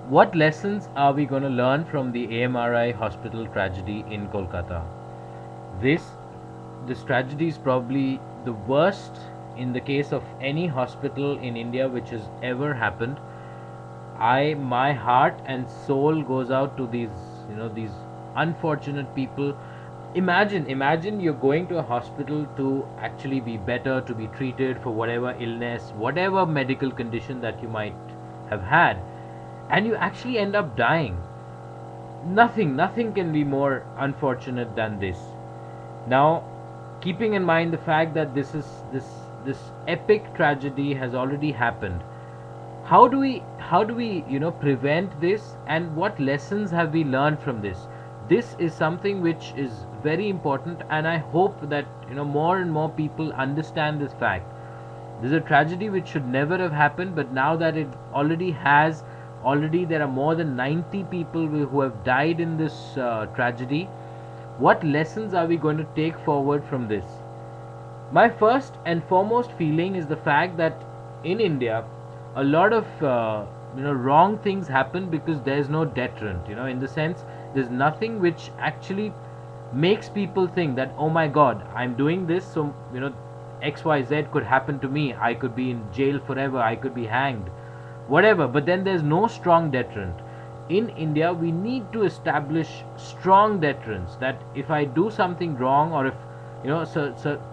What lessons are we going to learn from the AMRI hospital tragedy in Kolkata? This this tragedy is probably the worst in the case of any hospital in India which has ever happened. My heart and soul goes out to these unfortunate people. Imagine you're going to a hospital to actually be better, to be treated for whatever illness, whatever medical condition that you might have had, and you actually end up dying. Nothing can be more unfortunate than this. Now, keeping in mind the fact that this epic tragedy has already happened, how do we prevent this, and what lessons have we learned from this? This is something which is very important, and I hope that more and more people understand this fact. This is a tragedy which should never have happened, but now that it already has, already there are more than 90 people who have died in this tragedy. What lessons are we going to take forward from this? My first and foremost feeling is the fact that in India, a lot of wrong things happen because there is no deterrent. In the sense, there's nothing which actually makes people think that, oh my God, I'm doing this, so XYZ could happen to me. I could be in jail forever. I could be hanged, whatever. But then there's no strong deterrent. In India, we need to establish strong deterrents that if I do something wrong, or if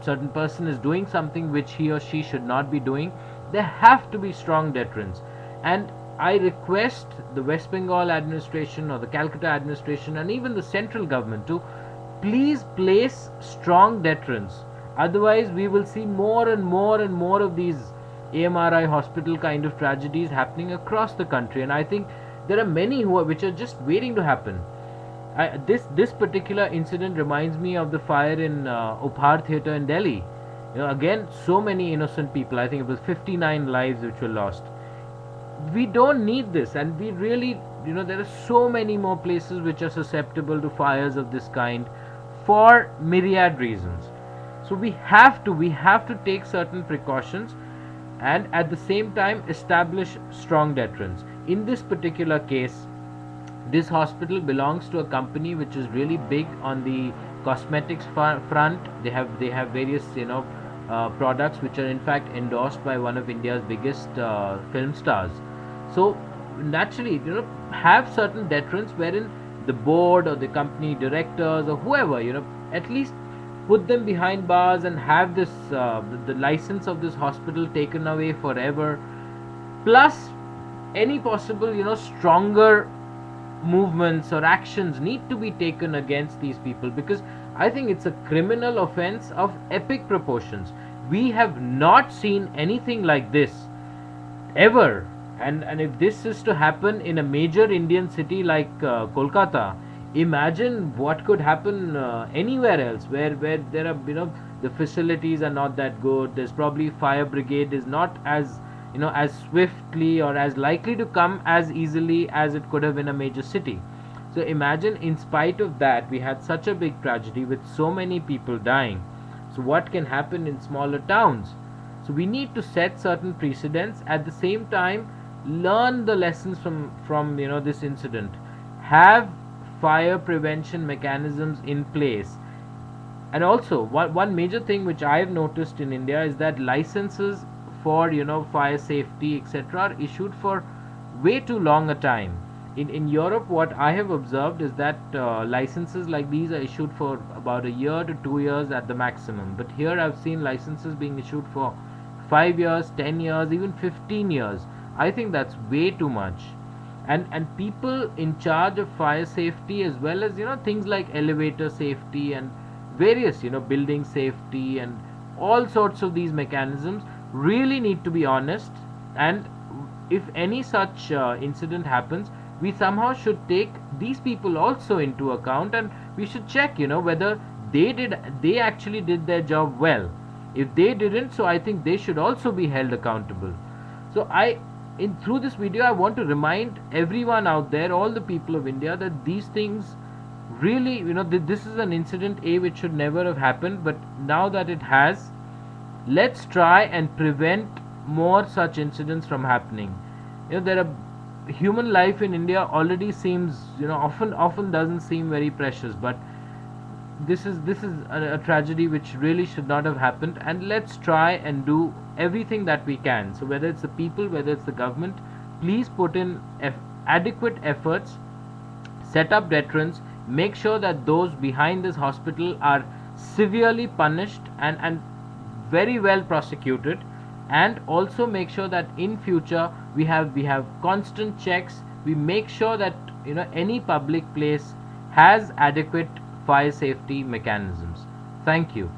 certain person is doing something which he or she should not be doing, there have to be strong deterrents. And I request the West Bengal administration or the Calcutta administration and even the central government to please place strong deterrents. Otherwise, we will see more and more and more of these AMRI hospital kind of tragedies happening across the country. And I think there are many which are just waiting to happen. This particular incident reminds me of the fire in Upar Theatre in Delhi. Again, so many innocent people. I think it was 59 lives which were lost. We don't need this, and we really, there are so many more places which are susceptible to fires of this kind for myriad reasons. So we have to take certain precautions, and at the same time establish strong deterrents. In this particular case, this hospital belongs to a company which is really big on the cosmetics front. They have various products which are in fact endorsed by one of India's biggest film stars. So naturally, have certain deterrents wherein the board or the company directors or whoever, at least put them behind bars and have this the license of this hospital taken away forever. Plus, any possible stronger movements or actions need to be taken against these people, because I think it's a criminal offense of epic proportions. We have not seen anything like this ever, and if this is to happen in a major Indian city like Kolkata, imagine what could happen anywhere else where there are the facilities are not that good. There's probably fire brigade is not as as swiftly or as likely to come as easily as it could have in a major city. So imagine, in spite of that, we had such a big tragedy with so many people dying. So what can happen in smaller towns? So we need to set certain precedents. At the same time, learn the lessons from this incident. Have fire prevention mechanisms in place. And also, one major thing which I have noticed in India is that licenses for fire safety etc. are issued for way too long a time. In Europe, what I have observed is that licenses like these are issued for about a year to 2 years at the maximum. But here I've seen licenses being issued for 5 years, 10 years, even 15 years. I think that's way too much. And people in charge of fire safety, as well as things like elevator safety and various building safety and all sorts of these mechanisms, really need to be honest. And if any such incident happens, we somehow should take these people also into account, and we should check whether they actually did their job well. If they didn't, so I think they should also be held accountable. So through this video, I want to remind everyone out there, all the people of India, that these things really, this is an incident which should never have happened. But now that it has, let's try and prevent more such incidents from happening. There are human life in India already seems, often doesn't seem very precious, but this is a tragedy which really should not have happened. And let's try and do everything that we can. So whether it's the people, whether it's the government, please put in adequate efforts, set up deterrents, make sure that those behind this hospital are severely punished and very well prosecuted, and also make sure that in future we have constant checks. We make sure that any public place has adequate fire safety mechanisms. Thank you.